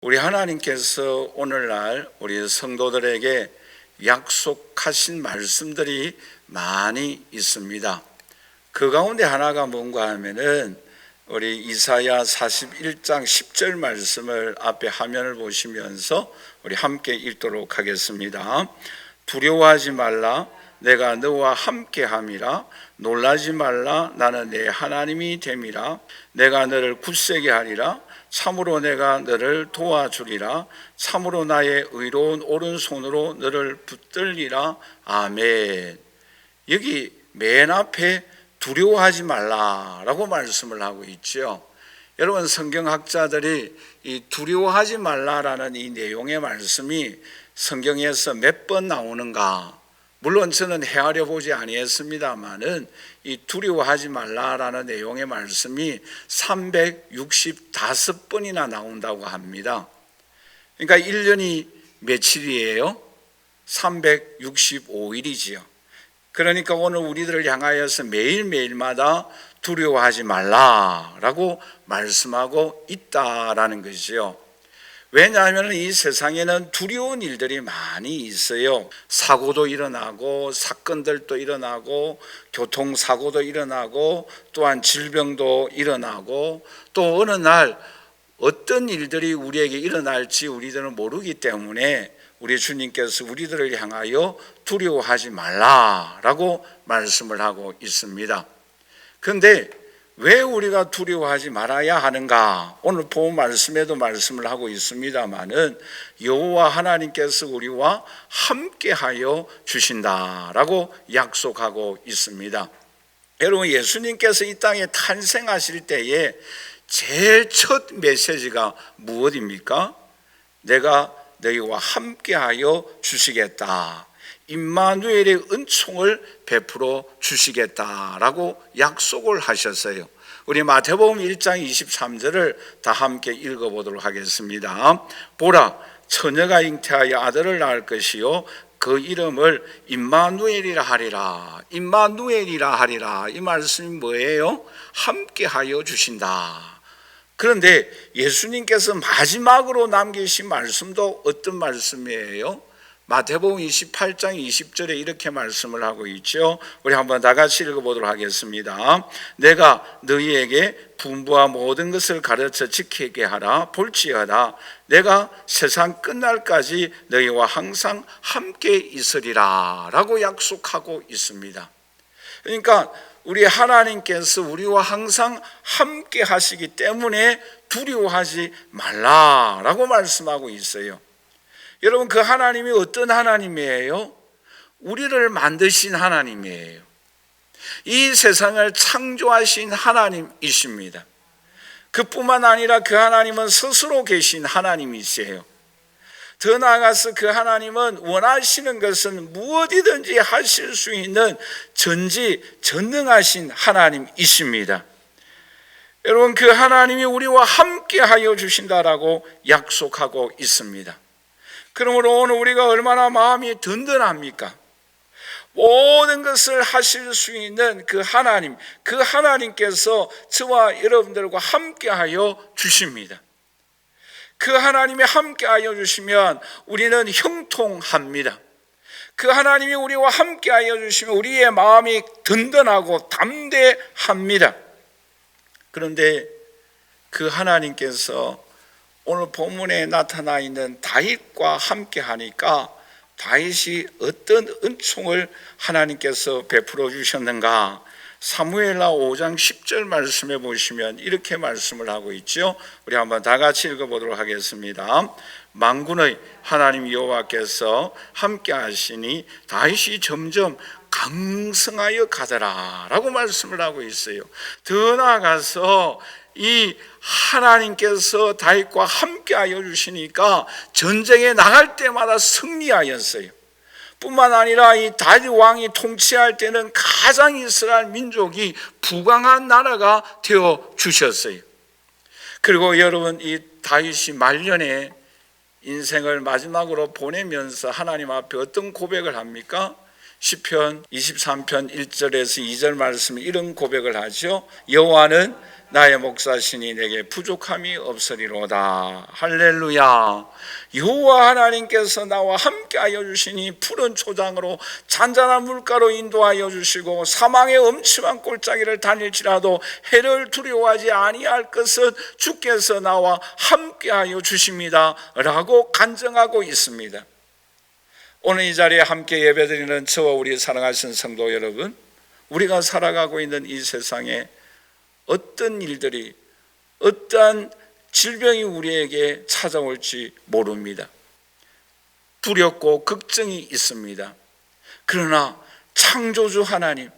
우리 하나님께서 오늘날 우리 성도들에게 약속하신 말씀들이 많이 있습니다. 그 가운데 하나가 뭔가 하면은 우리 이사야 41장 10절 말씀을 앞에 화면을 보시면서 우리 함께 읽도록 하겠습니다. 두려워하지 말라, 내가 너와 함께함이라. 놀라지 말라, 나는 내 하나님이 됨이라. 내가 너를 굳세게 하리라. 참으로 내가 너를 도와주리라. 참으로 나의 의로운 오른손으로 너를 붙들리라. 아멘. 여기 맨 앞에 두려워하지 말라라고 말씀을 하고 있죠. 여러분, 성경학자들이 이 두려워하지 말라라는 이 내용의 말씀이 성경에서 몇 번 나오는가, 물론 저는 헤아려 보지 아니했습니다만은 이 두려워하지 말라라는 내용의 말씀이 365번이나 나온다고 합니다. 그러니까 1년이 며칠이에요? 365일이지요. 그러니까 오늘 우리들을 향하여서 매일매일마다 두려워하지 말라라고 말씀하고 있다라는 것이죠. 왜냐하면 이 세상에는 두려운 일들이 많이 있어요. 사고도 일어나고 사건들도 일어나고 교통사고도 일어나고 또한 질병도 일어나고 또 어느 날 어떤 일들이 우리에게 일어날지 우리들은 모르기 때문에 우리 주님께서 우리들을 향하여 두려워하지 말라라고 말씀을 하고 있습니다. 그런데 왜 우리가 두려워하지 말아야 하는가? 오늘 본 말씀에도 말씀을 하고 있습니다마는 여호와 하나님께서 우리와 함께하여 주신다라고 약속하고 있습니다. 여러분, 예수님께서 이 땅에 탄생하실 때에 제일 첫 메시지가 무엇입니까? 내가 너희와 함께하여 주시겠다. 임마누엘의 은총을 베풀어 주시겠다라고 약속을 하셨어요. 우리 마태복음 1장 23절을 다 함께 읽어보도록 하겠습니다. 보라, 처녀가 잉태하여 아들을 낳을 것이요 그 이름을 임마누엘이라 하리라. 임마누엘이라 하리라. 이 말씀이 뭐예요? 함께하여 주신다. 그런데 예수님께서 마지막으로 남기신 말씀도 어떤 말씀이에요? 마태복음 28장 20절에 이렇게 말씀을 하고 있죠. 우리 한번 다 같이 읽어보도록 하겠습니다. 내가 너희에게 분부와 모든 것을 가르쳐 지키게 하라. 볼지어다 내가 세상 끝날까지 너희와 항상 함께 있으리라 라고 약속하고 있습니다. 그러니까 우리 하나님께서 우리와 항상 함께 하시기 때문에 두려워하지 말라라고 말씀하고 있어요. 여러분, 그 하나님이 어떤 하나님이에요? 우리를 만드신 하나님이에요. 이 세상을 창조하신 하나님이십니다. 그뿐만 아니라 그 하나님은 스스로 계신 하나님이세요. 더 나아가서 그 하나님은 원하시는 것은 무엇이든지 하실 수 있는 전지전능하신 하나님이십니다. 여러분, 그 하나님이 우리와 함께하여 주신다라고 약속하고 있습니다. 그러므로 오늘 우리가 얼마나 마음이 든든합니까? 모든 것을 하실 수 있는 그 하나님, 그 하나님께서 저와 여러분들과 함께하여 주십니다. 그 하나님이 함께하여 주시면 우리는 형통합니다. 그 하나님이 우리와 함께하여 주시면 우리의 마음이 든든하고 담대합니다. 그런데 그 하나님께서 오늘 본문에 나타나 있는 다윗과 함께 하니까 다윗이 어떤 은총을 하나님께서 베풀어 주셨는가? 사무엘하 5장 10절 말씀해 보시면 이렇게 말씀을 하고 있죠. 우리 한번 다 같이 읽어보도록 하겠습니다. 만군의 하나님 여호와께서 함께 하시니 다윗이 점점 강성하여 가더라 라고 말씀을 하고 있어요. 더 나아가서 이 하나님께서 다윗과 함께하여 주시니까 전쟁에 나갈 때마다 승리하였어요. 뿐만 아니라 이 다윗 왕이 통치할 때는 가장 이스라엘 민족이 부강한 나라가 되어 주셨어요. 그리고 여러분, 이 다윗이 말년에 인생을 마지막으로 보내면서 하나님 앞에 어떤 고백을 합니까? 시편 23편 1절에서 2절 말씀에 이런 고백을 하죠. 여호와는 나의 목사시니 내게 부족함이 없으리로다. 할렐루야. 여호와 하나님께서 나와 함께하여 주시니 푸른 초장으로 잔잔한 물가로 인도하여 주시고 사망의 엄침한 골짜기를 다닐지라도 해를 두려워하지 아니할 것은 주께서 나와 함께하여 주십니다 라고 간증하고 있습니다. 오늘 이 자리에 함께 예배드리는 저와 우리 사랑하신 성도 여러분, 우리가 살아가고 있는 이 세상에 어떤 일들이, 어떠한 질병이 우리에게 찾아올지 모릅니다. 두렵고 걱정이 있습니다. 그러나 창조주 하나님,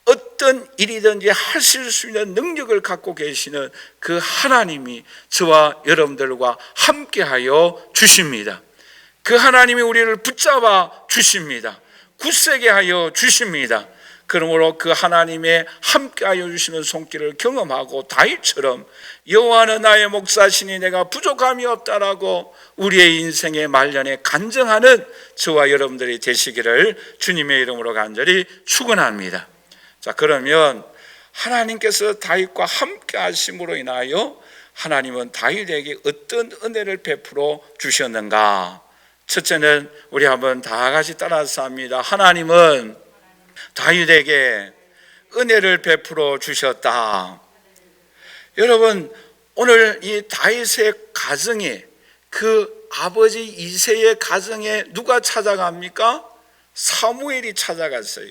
어떤 일이든지 하실 수 있는 능력을 갖고 계시는 그 하나님이 저와 여러분들과 함께하여 주십니다. 그 하나님이 우리를 붙잡아 주십니다. 굳세게 하여 주십니다. 그러므로 그 하나님의 함께하여 주시는 손길을 경험하고 다윗처럼 여호와는 나의 목사시니 내가 부족함이 없다라고 우리의 인생의 말년에 간증하는 저와 여러분들이 되시기를 주님의 이름으로 간절히 축원합니다. 자, 그러면 하나님께서 다윗과 함께 하심으로 인하여 하나님은 다윗에게 어떤 은혜를 베풀어 주셨는가? 첫째는 우리 한번 다 같이 따라서 합니다. 하나님은 다윗에게 은혜를 베풀어 주셨다. 여러분, 오늘 이 다윗의 가정에, 그 아버지 이새의 가정에 누가 찾아갑니까? 사무엘이 찾아갔어요.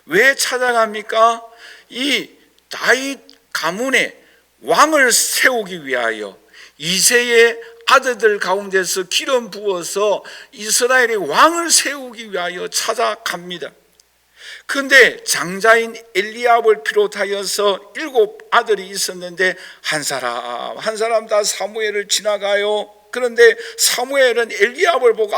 왜 찾아갑니까? 이 다윗 가문에 왕을 세우기 위하여 이새의 아들들 가운데서 기름 부어서 이스라엘의 왕을 세우기 위하여 찾아갑니다. 그런데 장자인 엘리압을 비롯하여서 7 아들이 있었는데 한 사람 다 사무엘을 지나가요. 그런데 사무엘은 엘리압을 보고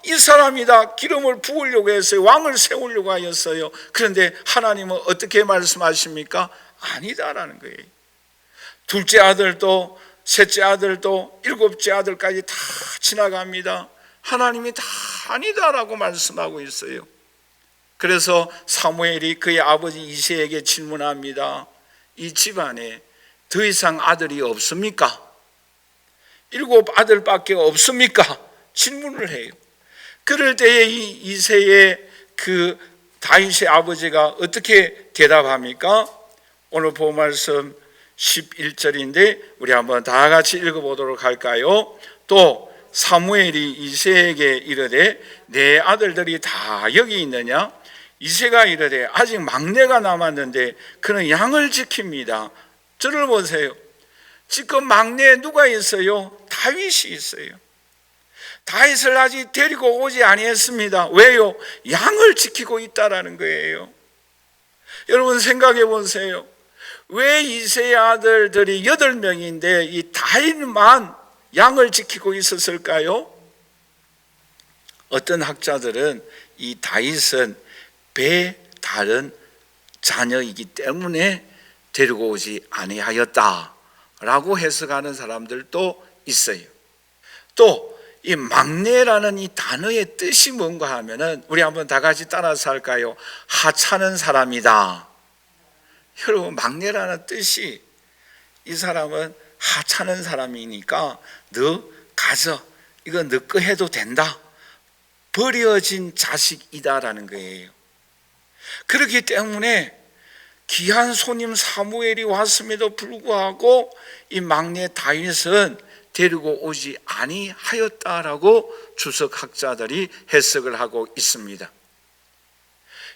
이 사람이다, 기름을 부으려고 했어요. 왕을 세우려고 하였어요. 그런데 하나님은 어떻게 말씀하십니까? 아니다라는 거예요. 둘째 아들도 셋째 아들도 7째 아들까지 다 지나갑니다. 하나님이 다 아니다라고 말씀하고 있어요. 그래서 사무엘이 그의 아버지 이새에게 질문합니다. 이 집안에 더 이상 아들이 없습니까? 7 아들밖에 없습니까? 질문을 해요. 그럴 때에 이 이새의 그 다윗의 아버지가 어떻게 대답합니까? 오늘 본 말씀 11절인데 우리 한번 다 같이 읽어보도록 할까요? 또 사무엘이 이새에게 이르되 내 아들들이 다 여기 있느냐? 이새가 이르되 아직 막내가 남았는데 그는 양을 지킵니다. 저를 보세요. 지금 막내에 누가 있어요? 다윗이 있어요. 다윗을 아직 데리고 오지 아니했습니다. 왜요? 양을 지키고 있다라는 거예요. 여러분 생각해 보세요. 왜 이새의 아들들이 8명인데 이 다윗만 양을 지키고 있었을까요? 어떤 학자들은 이 다윗은 배 다른 자녀이기 때문에 데리고 오지 아니하였다라고 해석하는 사람들도 있어요. 또 이 막내라는 이 단어의 뜻이 뭔가 하면은 우리 한번 다 같이 따라서 할까요? 하찮은 사람이다. 여러분, 막내라는 뜻이 이 사람은 하찮은 사람이니까 너 가져, 이거 너 거 해도 된다, 버려진 자식이다라는 거예요. 그렇기 때문에 귀한 손님 사무엘이 왔음에도 불구하고 이 막내 다윗은 데리고 오지 아니하였다라고 주석학자들이 해석을 하고 있습니다.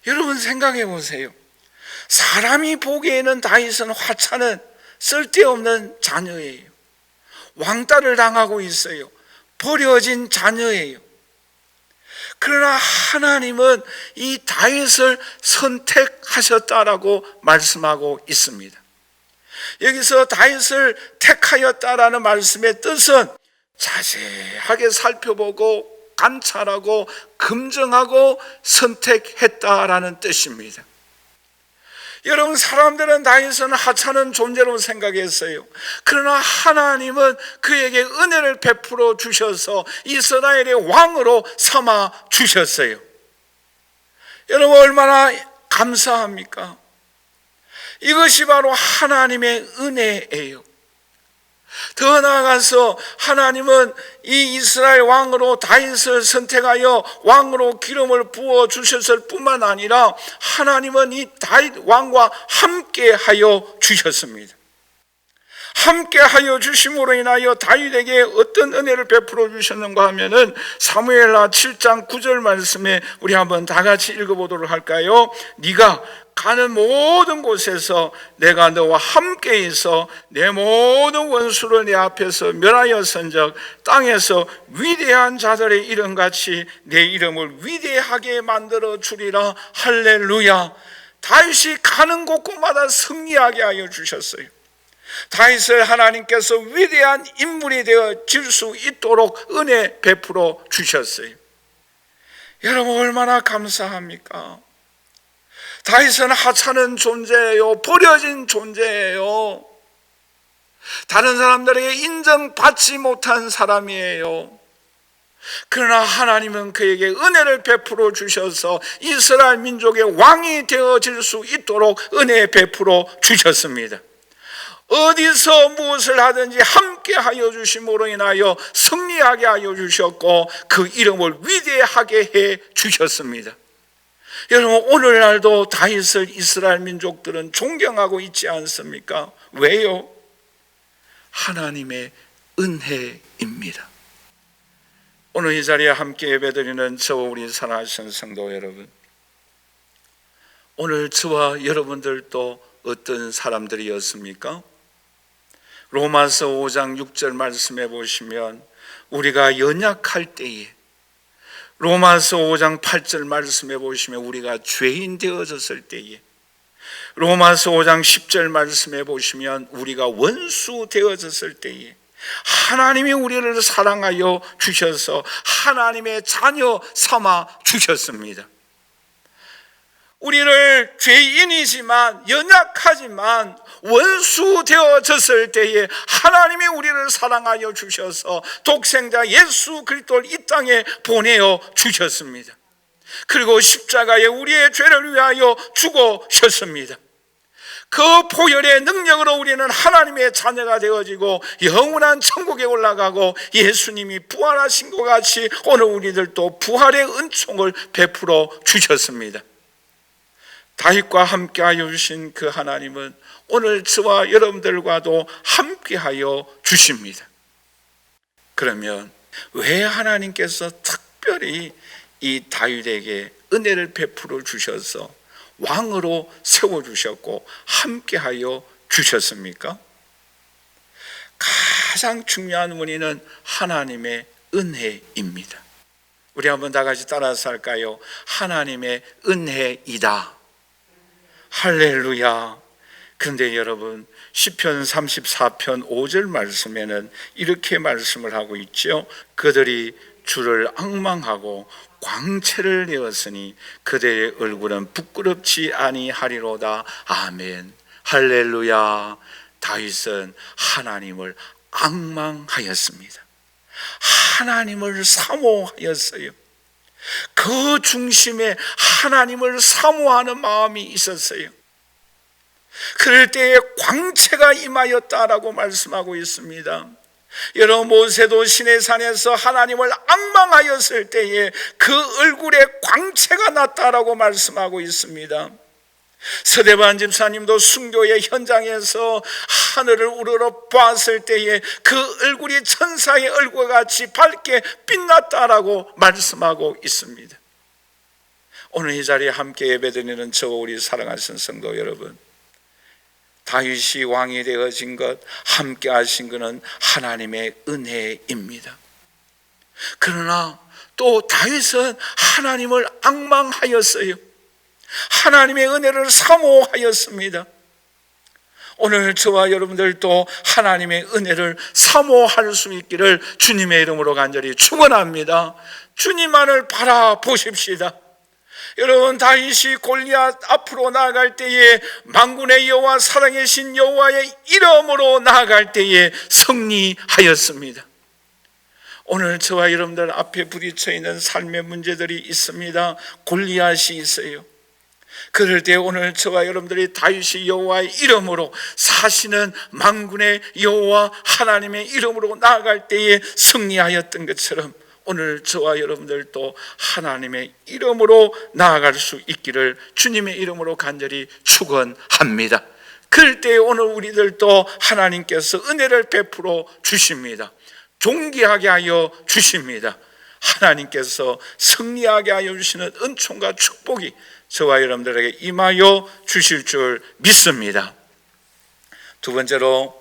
여러분 생각해 보세요. 사람이 보기에는 다윗은 화찮은 쓸데없는 자녀예요. 왕따를 당하고 있어요. 버려진 자녀예요. 그러나 하나님은 이 다윗을 선택하셨다라고 말씀하고 있습니다. 여기서 다윗을 택하였다라는 말씀의 뜻은 자세하게 살펴보고 관찰하고 검증하고 선택했다라는 뜻입니다. 여러분, 사람들은 다윗은 하찮은 존재로 생각했어요. 그러나 하나님은 그에게 은혜를 베풀어 주셔서 이스라엘의 왕으로 삼아 주셨어요. 여러분, 얼마나 감사합니까? 이것이 바로 하나님의 은혜예요. 더 나아가서 하나님은 이 이스라엘 왕으로 다윗을 선택하여 왕으로 기름을 부어 주셨을 뿐만 아니라 하나님은 이 다윗 왕과 함께 하여 주셨습니다. 함께 하여 주심으로 인하여 다윗에게 어떤 은혜를 베풀어 주셨는가 하면은 사무엘하 7장 9절 말씀에 우리 한번 다 같이 읽어보도록 할까요? 네가 가는 모든 곳에서 내가 너와 함께 있어 내 모든 원수를 내 앞에서 멸하였은즉 땅에서 위대한 자들의 이름같이 내 이름을 위대하게 만들어 주리라. 할렐루야. 다윗이 가는 곳곳마다 승리하게 하여 주셨어요. 다윗을 하나님께서 위대한 인물이 되어질 수 있도록 은혜 베풀어 주셨어요. 여러분 얼마나 감사합니까? 다윗은 하찮은 존재예요. 버려진 존재예요. 다른 사람들에게 인정받지 못한 사람이에요. 그러나 하나님은 그에게 은혜를 베풀어 주셔서 이스라엘 민족의 왕이 되어질 수 있도록 은혜 베풀어 주셨습니다. 어디서 무엇을 하든지 함께 하여 주심으로 인하여 승리하게 하여 주셨고 그 이름을 위대하게 해 주셨습니다. 여러분 오늘날도 다윗을 이스라엘 민족들은 존경하고 있지 않습니까? 왜요? 하나님의 은혜입니다. 오늘 이 자리에 함께 예배드리는 저와 우리 사랑하시는 성도 여러분, 오늘 저와 여러분들도 어떤 사람들이었습니까? 로마서 5장 6절 말씀해 보시면 우리가 연약할 때에, 로마서 5장 8절 말씀해 보시면 우리가 죄인 되어졌을 때에, 로마서 5장 10절 말씀해 보시면 우리가 원수 되어졌을 때에 하나님이 우리를 사랑하여 주셔서 하나님의 자녀 삼아 주셨습니다. 우리를 죄인이지만 연약하지만 원수 되어졌을 때에 하나님이 우리를 사랑하여 주셔서 독생자 예수 그리스도를 이 땅에 보내어 주셨습니다. 그리고 십자가에 우리의 죄를 위하여 죽으셨습니다. 그 보혈의 능력으로 우리는 하나님의 자녀가 되어지고 영원한 천국에 올라가고 예수님이 부활하신 것 같이 오늘 우리들도 부활의 은총을 베풀어 주셨습니다. 다윗과 함께하여 주신 그 하나님은 오늘 저와 여러분들과도 함께하여 주십니다. 그러면 왜 하나님께서 특별히 이 다윗에게 은혜를 베풀어 주셔서 왕으로 세워주셨고 함께하여 주셨습니까? 가장 중요한 원인은 하나님의 은혜입니다. 우리 한번 다 같이 따라서 할까요? 하나님의 은혜이다. 할렐루야. 그런데 여러분 시편 34편 5절 말씀에는 이렇게 말씀을 하고 있죠. 그들이 주를 앙망하고 광채를 내었으니 그들의 얼굴은 부끄럽지 아니하리로다. 아멘. 할렐루야. 다윗은 하나님을 앙망하였습니다. 하나님을 사모하였어요. 그 중심에 하나님을 사모하는 마음이 있었어요. 그럴 때에 광채가 임하였다라고 말씀하고 있습니다. 여러분 모세도 시내산에서 하나님을 앙망하였을 때에 그 얼굴에 광채가 났다라고 말씀하고 있습니다. 서대반 집사님도 순교의 현장에서 하늘을 우러러 보았을 때에 그 얼굴이 천사의 얼굴과 같이 밝게 빛났다라고 말씀하고 있습니다. 오늘 이 자리에 함께 예배드리는 저와 우리 사랑하신 성도 여러분, 다윗이 왕이 되어진 것, 함께 하신 것은 하나님의 은혜입니다. 그러나 또 다윗은 하나님을 앙망하였어요. 하나님의 은혜를 사모하였습니다. 오늘 저와 여러분들도 하나님의 은혜를 사모할 수 있기를 주님의 이름으로 간절히 축원합니다. 주님만을 바라보십시다. 여러분 다윗이 골리앗 앞으로 나아갈 때에 만군의 여호와 사랑의 신 여호와의 이름으로 나아갈 때에 승리하였습니다. 오늘 저와 여러분들 앞에 부딪혀 있는 삶의 문제들이 있습니다. 골리앗이 있어요. 그럴 때 오늘 저와 여러분들이 다윗이 여호와의 이름으로 사시는 만군의 여호와 하나님의 이름으로 나아갈 때에 승리하였던 것처럼 오늘 저와 여러분들도 하나님의 이름으로 나아갈 수 있기를 주님의 이름으로 간절히 축원합니다. 그럴 때 오늘 우리들도 하나님께서 은혜를 베풀어 주십니다. 존귀하게 하여 주십니다. 하나님께서 승리하게 하여 주시는 은총과 축복이 저와 여러분들에게 임하여 주실 줄 믿습니다. 두 번째로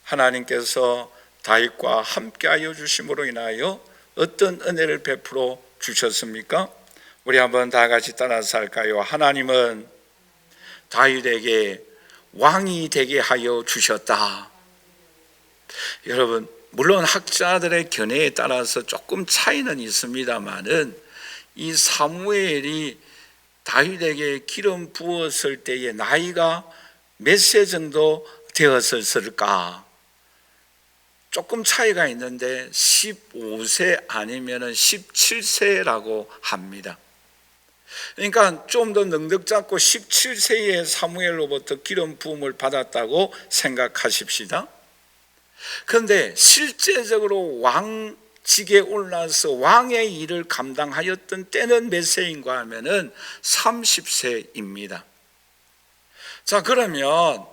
하나님께서 다윗과 함께 하여 주심으로 인하여 어떤 은혜를 베풀어 주셨습니까? 우리 한번 다 같이 따라서 할까요? 하나님은 다윗에게 왕이 되게 하여 주셨다. 여러분, 물론 학자들의 견해에 따라서 조금 차이는 있습니다만은 이 사무엘이 다윗에게 기름 부었을 때의 나이가 몇 세 정도 되었을까? 조금 차이가 있는데 15세 아니면 17세라고 합니다. 그러니까 좀 더 능력 잡고 17세에 사무엘로부터 기름 부음을 받았다고 생각하십시다. 그런데 실제적으로 왕직에 올라서 왕의 일을 감당하였던 때는 몇 세인가 하면은 30세입니다. 자, 그러면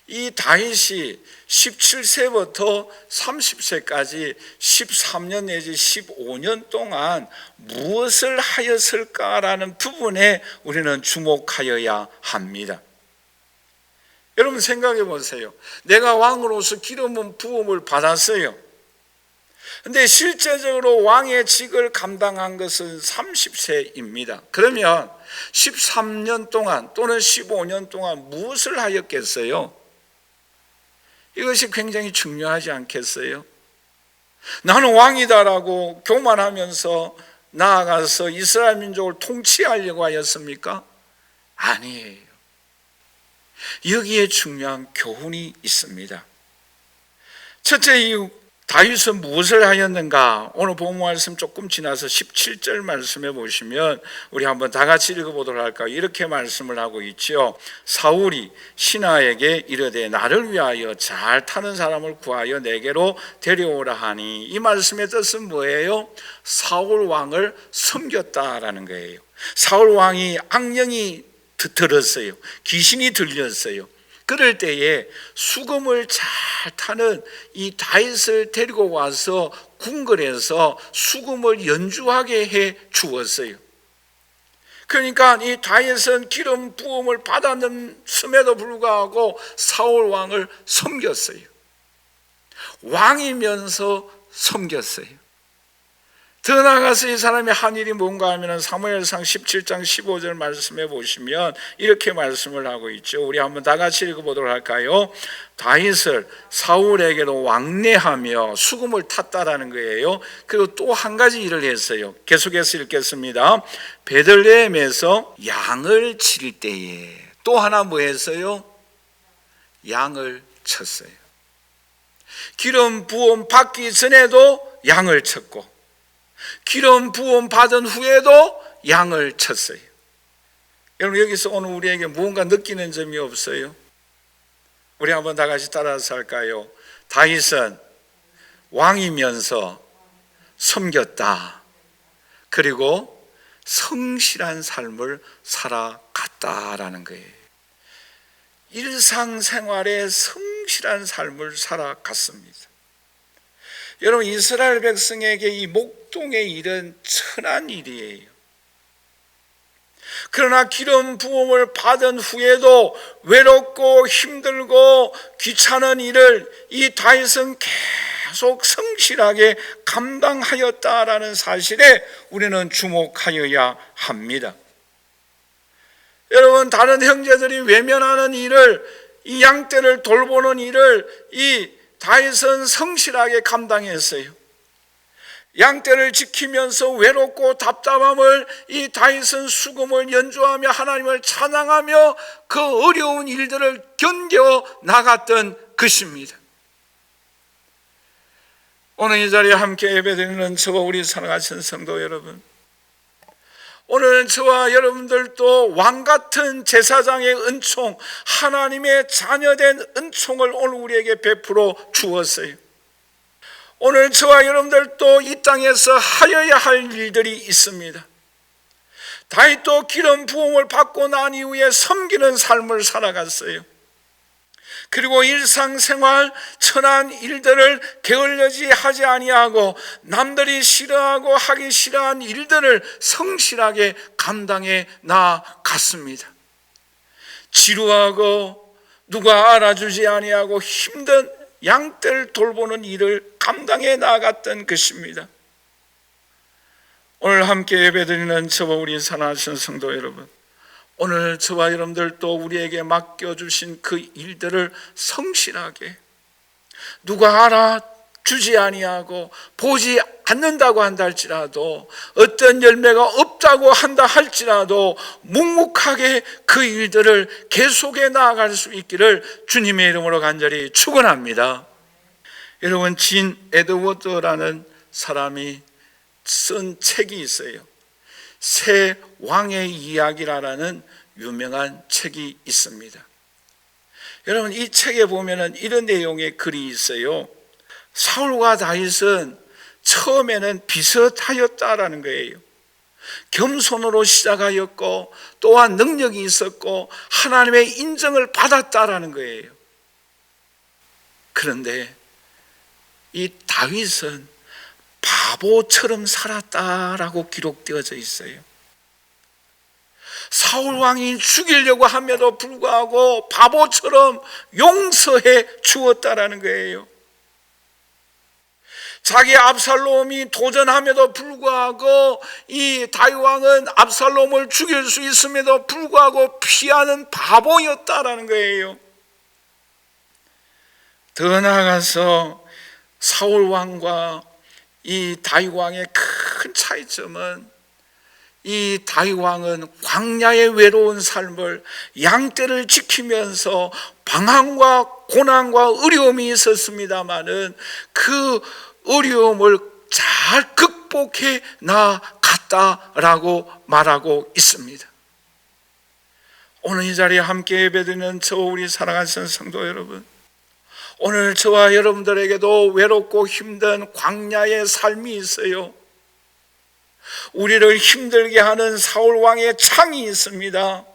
이 다윗이 17세부터 30세까지 13년 내지 15년 동안 무엇을 하였을까라는 부분에 우리는 주목하여야 합니다. 여러분 생각해 보세요. 내가 왕으로서 기름 부음을 받았어요. 근데 실제적으로 왕의 직을 감당한 것은 30세입니다. 그러면 13년 동안 또는 15년 동안 무엇을 하였겠어요? 이것이 굉장히 중요하지 않겠어요? 나는 왕이다라고 교만하면서 나아가서 이스라엘 민족을 통치하려고 하였습니까? 아니에요. 여기에 중요한 교훈이 있습니다. 첫째, 이 다윗은 무엇을 하였는가? 오늘 본문 말씀 조금 지나서 17절 말씀에 보시면 우리 한번 다 같이 읽어보도록 할까요? 이렇게 말씀을 하고 있죠. 사울이 신하에게 이르되 나를 위하여 잘 타는 사람을 구하여 내게로 데려오라 하니, 이 말씀의 뜻은 뭐예요? 사울 왕을 섬겼다라는 거예요. 사울 왕이 악령이 들었어요. 귀신이 들렸어요. 그럴 때에 수금을 잘 타는 이 다윗을 데리고 와서 궁궐에서 수금을 연주하게 해 주었어요. 그러니까 이 다윗은 기름 부음을 받았음에도 불구하고 사울 왕을 섬겼어요. 왕이면서 섬겼어요. 더 나아가서 이 사람이 한 일이 뭔가 하면 사무엘상 17장 15절 말씀해 보시면 이렇게 말씀을 하고 있죠. 우리 한번 다 같이 읽어보도록 할까요? 다윗을 사울에게로 왕래하며 수금을 탔다라는 거예요. 그리고 또 한 가지 일을 했어요. 계속해서 읽겠습니다. 베들레헴에서 양을 칠 때에 또 하나 뭐 했어요? 양을 쳤어요. 기름 부음 받기 전에도 양을 쳤고 기름 부음 받은 후에도 양을 쳤어요. 여러분, 여기서 오늘 우리에게 무언가 느끼는 점이 없어요? 우리 한번 다 같이 따라서 할까요? 다윗은 왕이면서 섬겼다. 그리고 성실한 삶을 살아갔다라는 거예요. 일상생활에 성실한 삶을 살아갔습니다. 여러분, 이스라엘 백성에게 이 목동의 일은 천한 일이에요. 그러나 기름 부음을 받은 후에도 외롭고 힘들고 귀찮은 일을 이 다윗은 계속 성실하게 감당하였다라는 사실에 우리는 주목하여야 합니다. 여러분, 다른 형제들이 외면하는 일을, 이 양떼를 돌보는 일을 이 다윗은 성실하게 감당했어요. 양떼를 지키면서 외롭고 답답함을 이 다윗은 수금을 연주하며 하나님을 찬양하며 그 어려운 일들을 견뎌 나갔던 것입니다. 오늘 이 자리에 함께 예배드리는 저와 우리 사랑하신 성도 여러분, 오늘 저와 여러분들도 왕같은 제사장의 은총, 하나님의 자녀된 은총을 오늘 우리에게 베풀어 주었어요. 오늘 저와 여러분들도 이 땅에서 하여야 할 일들이 있습니다. 다윗도 기름 부음을 받고 난 이후에 섬기는 삶을 살아갔어요. 그리고 일상생활 천한 일들을 게을르지 하지 아니하고 남들이 싫어하고 하기 싫어한 일들을 성실하게 감당해 나갔습니다. 지루하고 누가 알아주지 아니하고 힘든 양떼를 돌보는 일을 감당해 나갔던 것입니다. 오늘 함께 예배드리는 저와 우리 사랑하시는 성도 여러분, 오늘 저와 여러분들도 우리에게 맡겨주신 그 일들을 성실하게, 누가 알아주지 아니하고 보지 않는다고 한다 할지라도, 어떤 열매가 없다고 한다 할지라도 묵묵하게 그 일들을 계속해 나아갈 수 있기를 주님의 이름으로 간절히 축원합니다. 여러분, 진 에드워드라는 사람이 쓴 책이 있어요. 새 왕의 이야기라는 유명한 책이 있습니다. 여러분, 이 책에 보면은 이런 내용의 글이 있어요. 사울과 다윗은 처음에는 비슷하였다라는 거예요. 겸손으로 시작하였고 또한 능력이 있었고 하나님의 인정을 받았다라는 거예요. 그런데 이 다윗은 바보처럼 살았다라고 기록되어져 있어요. 사울 왕이 죽이려고 함에도 불구하고 바보처럼 용서해 주었다라는 거예요. 자기 압살롬이 도전함에도 불구하고 이 다윗 왕은 압살롬을 죽일 수 있음에도 불구하고 피하는 바보였다라는 거예요. 더 나아가서 사울 왕과 이 다윗 왕의 큰 차이점은, 이 다윗 왕은 광야의 외로운 삶을 양떼를 지키면서 방황과 고난과 어려움이 있었습니다마는 그 어려움을 잘 극복해 나갔다라고 말하고 있습니다. 오늘 이 자리에 함께 예배드리는 저 우리 사랑하는 성도 여러분, 오늘 저와 여러분들에게도 외롭고 힘든 광야의 삶이 있어요. 우리를 힘들게 하는 사울 왕의 창이 있습니다.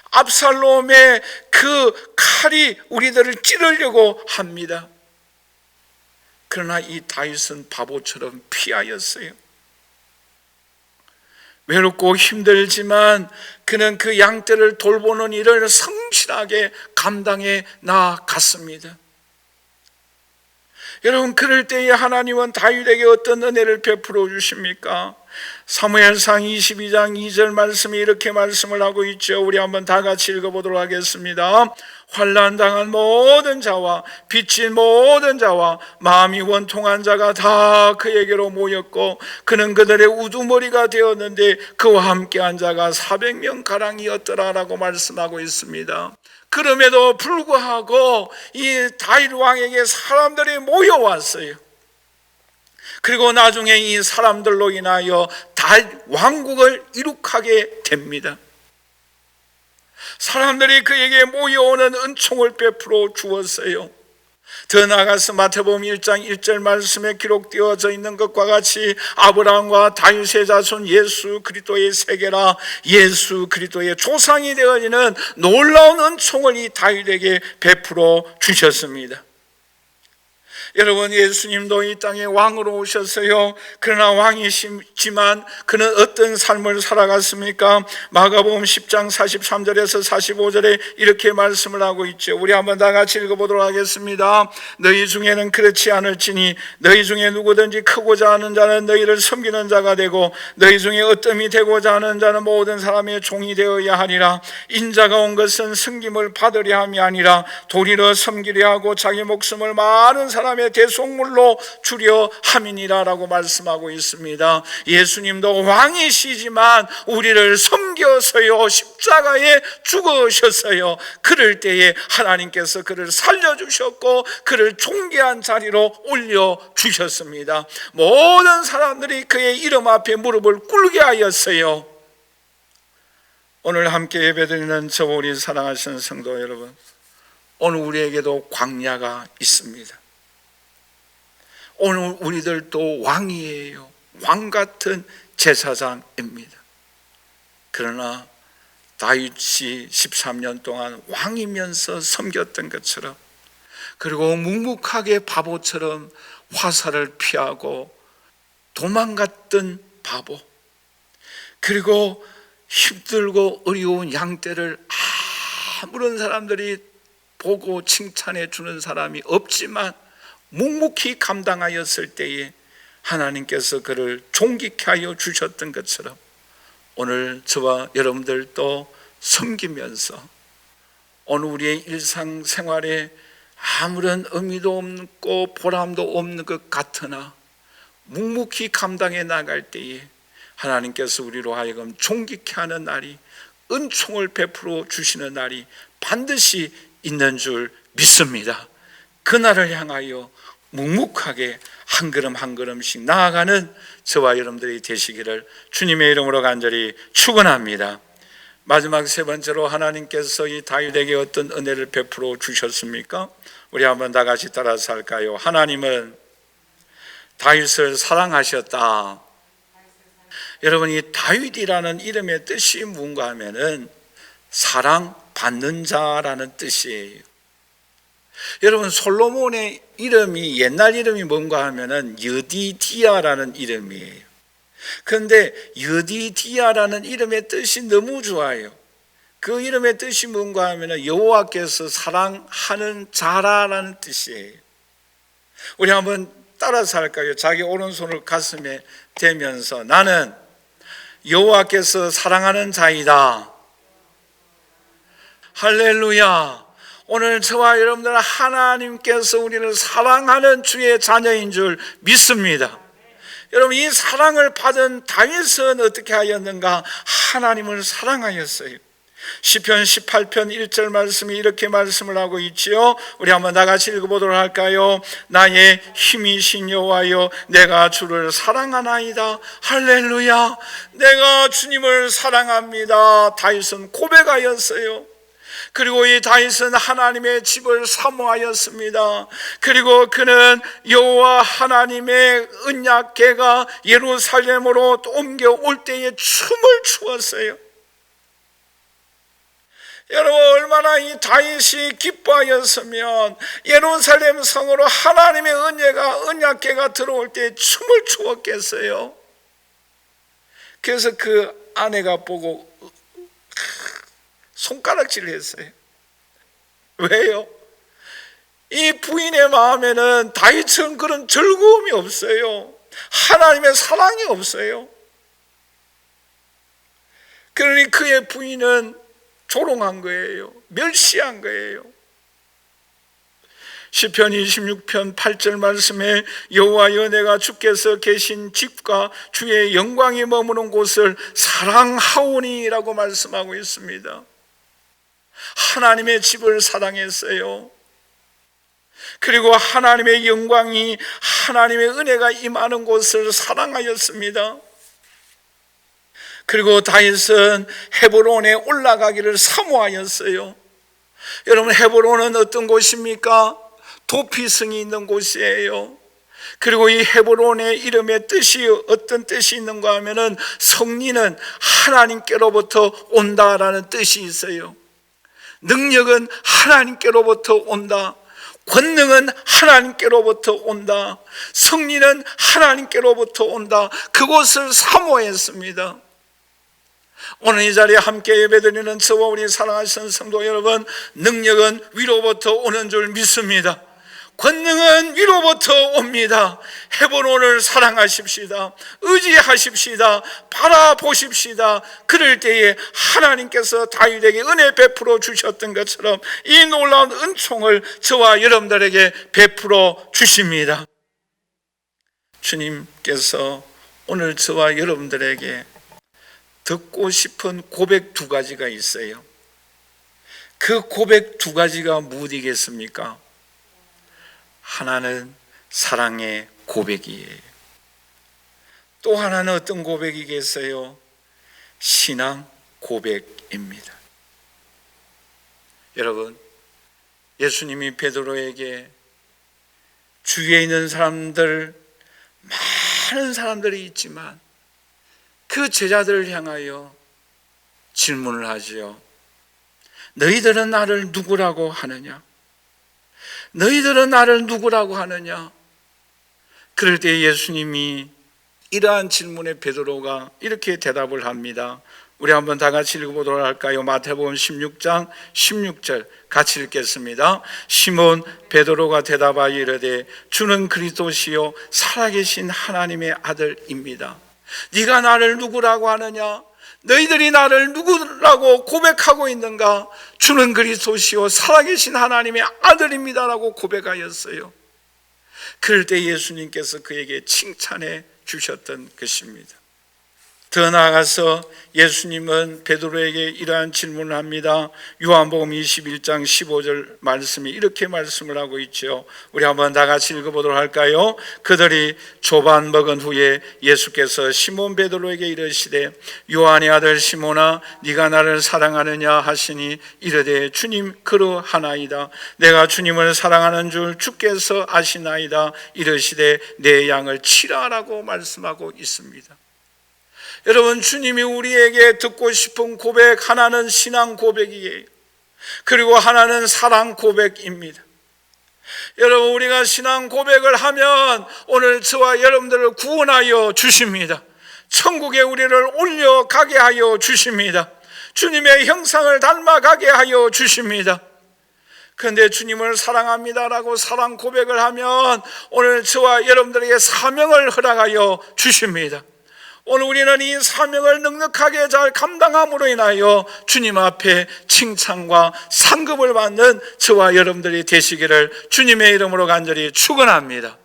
압살롬의 그 칼이 우리들을 찌르려고 합니다. 그러나 이 다윗은 바보처럼 피하였어요. 외롭고 힘들지만 그는 그 양떼를 돌보는 일을 성실하게 감당해 나갔습니다. 여러분, 그럴 때에 하나님은 다윗에게 어떤 은혜를 베풀어 주십니까? 사무엘상 22장 2절 말씀이 이렇게 말씀을 하고 있죠. 우리 한번 다 같이 읽어보도록 하겠습니다. 환난당한 모든 자와 빚진 모든 자와 마음이 원통한 자가 다 그에게로 모였고 그는 그들의 우두머리가 되었는데 그와 함께한 자가 400명 가량이었더라라고 말씀하고 있습니다. 그럼에도 불구하고 이 다윗 왕에게 사람들이 모여왔어요. 그리고 나중에 이 사람들로 인하여 다윗 왕국을 이룩하게 됩니다. 사람들이 그에게 모여오는 은총을 베풀어 주었어요. 더 나아가서 마태복음 1장 1절 말씀에 기록되어져 있는 것과 같이 아브라함과 다윗의 자손 예수 그리스도의 세계라, 예수 그리스도의 조상이 되어지는 놀라운 은총을 이 다윗에게 베풀어 주셨습니다. 여러분, 예수님도 이 땅에 왕으로 오셨어요. 그러나 왕이시지만 그는 어떤 삶을 살아갔습니까? 마가복음 10장 43절에서 45절에 이렇게 말씀을 하고 있죠. 우리 한번 다 같이 읽어보도록 하겠습니다. 너희 중에는 그렇지 않을지니 너희 중에 누구든지 크고자 하는 자는 너희를 섬기는 자가 되고 너희 중에 어뜸이 되고자 하는 자는 모든 사람의 종이 되어야 하리라. 인자가 온 것은 섬김을 받으려 함이 아니라 도리어 섬기려 하고 자기 목숨을 많은 사람의 대속물로 주려 함이니라라고 말씀하고 있습니다. 예수님도 왕이시지만 우리를 섬겨서요 십자가에 죽으셨어요. 그럴 때에 하나님께서 그를 살려주셨고 그를 존귀한 자리로 올려주셨습니다. 모든 사람들이 그의 이름 앞에 무릎을 꿇게 하였어요. 오늘 함께 예배드리는 저 우리 사랑하시는 성도 여러분, 오늘 우리에게도 광야가 있습니다. 오늘 우리들도 왕이에요. 왕 같은 제사장입니다. 그러나 다윗이 13년 동안 왕이면서 섬겼던 것처럼, 그리고 묵묵하게 바보처럼 화살을 피하고 도망갔던 바보, 그리고 힘들고 어려운 양떼를 아무런 사람들이 보고 칭찬해 주는 사람이 없지만 묵묵히 감당하였을 때에 하나님께서 그를 존귀케 하여 주셨던 것처럼, 오늘 저와 여러분들도 섬기면서 오늘 우리의 일상생활에 아무런 의미도 없고 보람도 없는 것 같으나 묵묵히 감당해 나갈 때에 하나님께서 우리로 하여금 존귀케 하는 날이, 은총을 베풀어 주시는 날이 반드시 있는 줄 믿습니다. 그날을 향하여 묵묵하게 한 걸음 한 걸음씩 나아가는 저와 여러분들이 되시기를 주님의 이름으로 간절히 축원합니다. 마지막 세 번째로 하나님께서 이 다윗에게 어떤 은혜를 베풀어 주셨습니까? 우리 한번 다 같이 따라서 할까요? 하나님은 다윗을 사랑하셨다. 여러분, 이 다윗이라는 이름의 뜻이 뭔가 하면은 사랑받는 자라는 뜻이에요. 여러분, 솔로몬의 이름이, 옛날 이름이 뭔가 하면은 여디디아라는 이름이에요. 그런데 여디디아라는 이름의 뜻이 너무 좋아요. 그 이름의 뜻이 뭔가 하면은 여호와께서 사랑하는 자라는 뜻이에요. 우리 한번 따라서 할까요? 자기 오른손을 가슴에 대면서 나는 여호와께서 사랑하는 자이다. 할렐루야. 오늘 저와 여러분들은 하나님께서 우리를 사랑하는 주의 자녀인 줄 믿습니다. 여러분, 이 사랑을 받은 다윗은 어떻게 하였는가? 하나님을 사랑하였어요. 시편 18편 1절 말씀이 이렇게 말씀을 하고 있지요. 우리 한번 다 같이 읽어보도록 할까요? 나의 힘이신 여호와여, 내가 주를 사랑하나이다. 할렐루야. 내가 주님을 사랑합니다. 다윗은 고백하였어요. 그리고 이 다윗은 하나님의 집을 사모하였습니다. 그리고 그는 여호와 하나님의 언약궤가 예루살렘으로 옮겨올 때에 춤을 추었어요. 여러분, 얼마나 이 다윗이 기뻐하였으면 예루살렘 성으로 하나님의 언약궤가 들어올 때 춤을 추었겠어요. 그래서 그 아내가 보고 손가락질을 했어요. 왜요? 이 부인의 마음에는 다윗은 그런 즐거움이 없어요. 하나님의 사랑이 없어요. 그러니 그의 부인은 조롱한 거예요. 멸시한 거예요. 시편 26편 8절 말씀에 여호와여, 내가 주께서 계신 집과 주의 영광이 머무는 곳을 사랑하오니라고 말씀하고 있습니다. 하나님의 집을 사랑했어요. 그리고 하나님의 영광이, 하나님의 은혜가 임하는 곳을 사랑하였습니다. 그리고 다윗은 헤브론에 올라가기를 사모하였어요. 여러분, 헤브론은 어떤 곳입니까? 도피성이 있는 곳이에요. 그리고 이 헤브론의 이름의 뜻이 어떤 뜻이 있는가 하면은 성리는 하나님께로부터 온다라는 뜻이 있어요. 능력은 하나님께로부터 온다. 권능은 하나님께로부터 온다. 성리는 하나님께로부터 온다. 그곳을 사모했습니다. 오늘 이 자리에 함께 예배드리는 저와 우리 사랑하시는 성도 여러분, 능력은 위로부터 오는 줄 믿습니다. 권능은 위로부터 옵니다. 헤브론을 사랑하십시다. 의지하십시다. 바라보십시다. 그럴 때에 하나님께서 다윗에게 은혜 베풀어 주셨던 것처럼 이 놀라운 은총을 저와 여러분들에게 베풀어 주십니다. 주님께서 오늘 저와 여러분들에게 듣고 싶은 고백 두 가지가 있어요. 그 고백 두 가지가 무엇이겠습니까? 하나는 사랑의 고백이에요. 또 하나는 어떤 고백이겠어요? 신앙 고백입니다. 여러분, 예수님이 베드로에게 주위에 있는 사람들, 많은 사람들이 있지만 그 제자들을 향하여 질문을 하지요. 너희들은 나를 누구라고 하느냐? 너희들은 나를 누구라고 하느냐? 그럴 때 예수님이 이러한 질문에 베드로가 이렇게 대답을 합니다. 우리 한번 다 같이 읽어보도록 할까요? 마태복음 16장 16절 같이 읽겠습니다. 시몬 베드로가 대답하여 이르되 주는 그리스도시요 살아계신 하나님의 아들입니다. 네가 나를 누구라고 하느냐? 너희들이 나를 누구라고 고백하고 있는가? 주는 그리스도시요 살아계신 하나님의 아들입니다라고 고백하였어요. 그럴 때 예수님께서 그에게 칭찬해 주셨던 것입니다. 더 나아가서 예수님은 베드로에게 이러한 질문을 합니다. 요한복음 21장 15절 말씀이 이렇게 말씀을 하고 있죠. 우리 한번 다 같이 읽어보도록 할까요? 그들이 조반 먹은 후에 예수께서 시몬 베드로에게 이르시되 요한의 아들 시몬아 네가 나를 사랑하느냐 하시니 이르되 주님 그러하나이다. 내가 주님을 사랑하는 줄 주께서 아시나이다. 이르시되 내 양을 치라라고 말씀하고 있습니다. 여러분, 주님이 우리에게 듣고 싶은 고백 하나는 신앙 고백이에요. 그리고 하나는 사랑 고백입니다. 여러분, 우리가 신앙 고백을 하면 오늘 저와 여러분들을 구원하여 주십니다. 천국에 우리를 올려가게 하여 주십니다. 주님의 형상을 닮아가게 하여 주십니다. 그런데 주님을 사랑합니다라고 사랑 고백을 하면 오늘 저와 여러분들에게 사명을 허락하여 주십니다. 오늘 우리는 이 사명을 넉넉하게 잘 감당함으로 인하여 주님 앞에 칭찬과 상급을 받는 저와 여러분들이 되시기를 주님의 이름으로 간절히 축원합니다.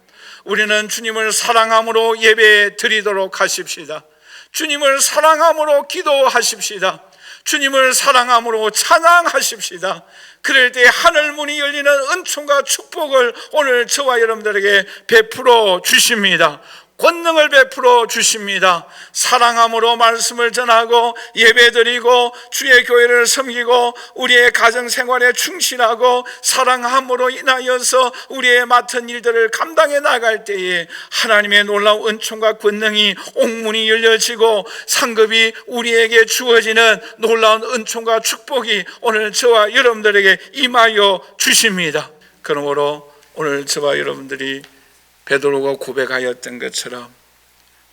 우리는 주님을 사랑함으로 예배 드리도록 하십시다. 주님을 사랑함으로 기도하십시다. 주님을 사랑함으로 찬양하십시다. 그럴 때 하늘 문이 열리는 은총과 축복을 오늘 저와 여러분들에게 베풀어 주십니다. 권능을 베풀어 주십니다. 사랑함으로 말씀을 전하고 예배드리고 주의 교회를 섬기고 우리의 가정생활에 충실하고 사랑함으로 인하여서 우리의 맡은 일들을 감당해 나갈 때에 하나님의 놀라운 은총과 권능이 옥문이 열려지고 상급이 우리에게 주어지는 놀라운 은총과 축복이 오늘 저와 여러분들에게 임하여 주십니다. 그러므로 오늘 저와 여러분들이 베드로가 고백하였던 것처럼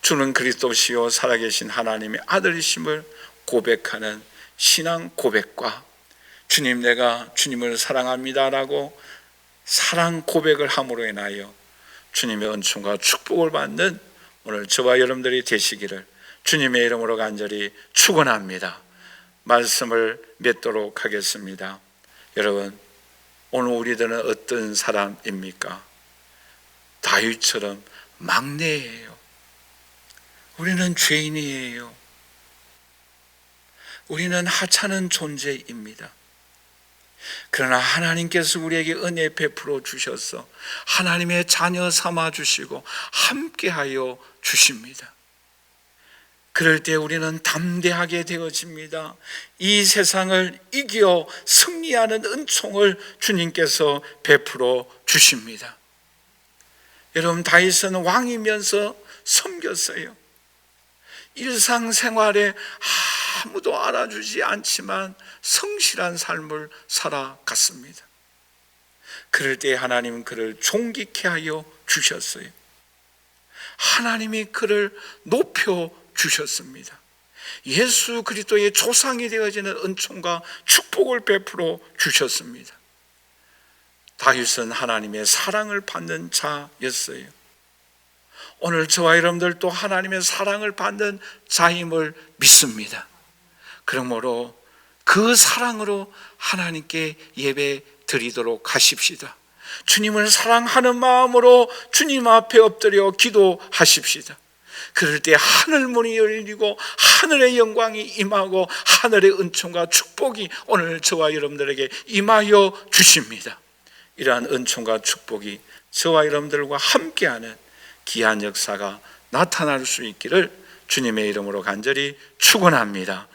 주는 그리스도시요 살아계신 하나님의 아들이심을 고백하는 신앙 고백과 주님 내가 주님을 사랑합니다라고 사랑 고백을 함으로 인하여 주님의 은총과 축복을 받는 오늘 저와 여러분들이 되시기를 주님의 이름으로 간절히 축원합니다. 말씀을 맺도록 하겠습니다. 여러분, 오늘 우리들은 어떤 사람입니까? 다윗처럼 막내예요. 우리는 죄인이에요. 우리는 하찮은 존재입니다. 그러나 하나님께서 우리에게 은혜 베풀어 주셔서 하나님의 자녀 삼아 주시고 함께하여 주십니다. 그럴 때 우리는 담대하게 되어집니다. 이 세상을 이겨 승리하는 은총을 주님께서 베풀어 주십니다. 여러분, 다윗은 왕이면서 섬겼어요. 일상생활에 아무도 알아주지 않지만 성실한 삶을 살아갔습니다. 그럴 때 하나님은 그를 존귀케 하여 주셨어요. 하나님이 그를 높여 주셨습니다. 예수 그리스도의 조상이 되어지는 은총과 축복을 베풀어 주셨습니다. 다윗은 하나님의 사랑을 받는 자였어요. 오늘 저와 여러분들도 하나님의 사랑을 받는 자임을 믿습니다. 그러므로 그 사랑으로 하나님께 예배 드리도록 하십시다. 주님을 사랑하는 마음으로 주님 앞에 엎드려 기도하십시다. 그럴 때 하늘 문이 열리고 하늘의 영광이 임하고 하늘의 은총과 축복이 오늘 저와 여러분들에게 임하여 주십니다. 이러한 은총과 축복이 저와 여러분들과 함께하는 귀한 역사가 나타날 수 있기를 주님의 이름으로 간절히 축원합니다.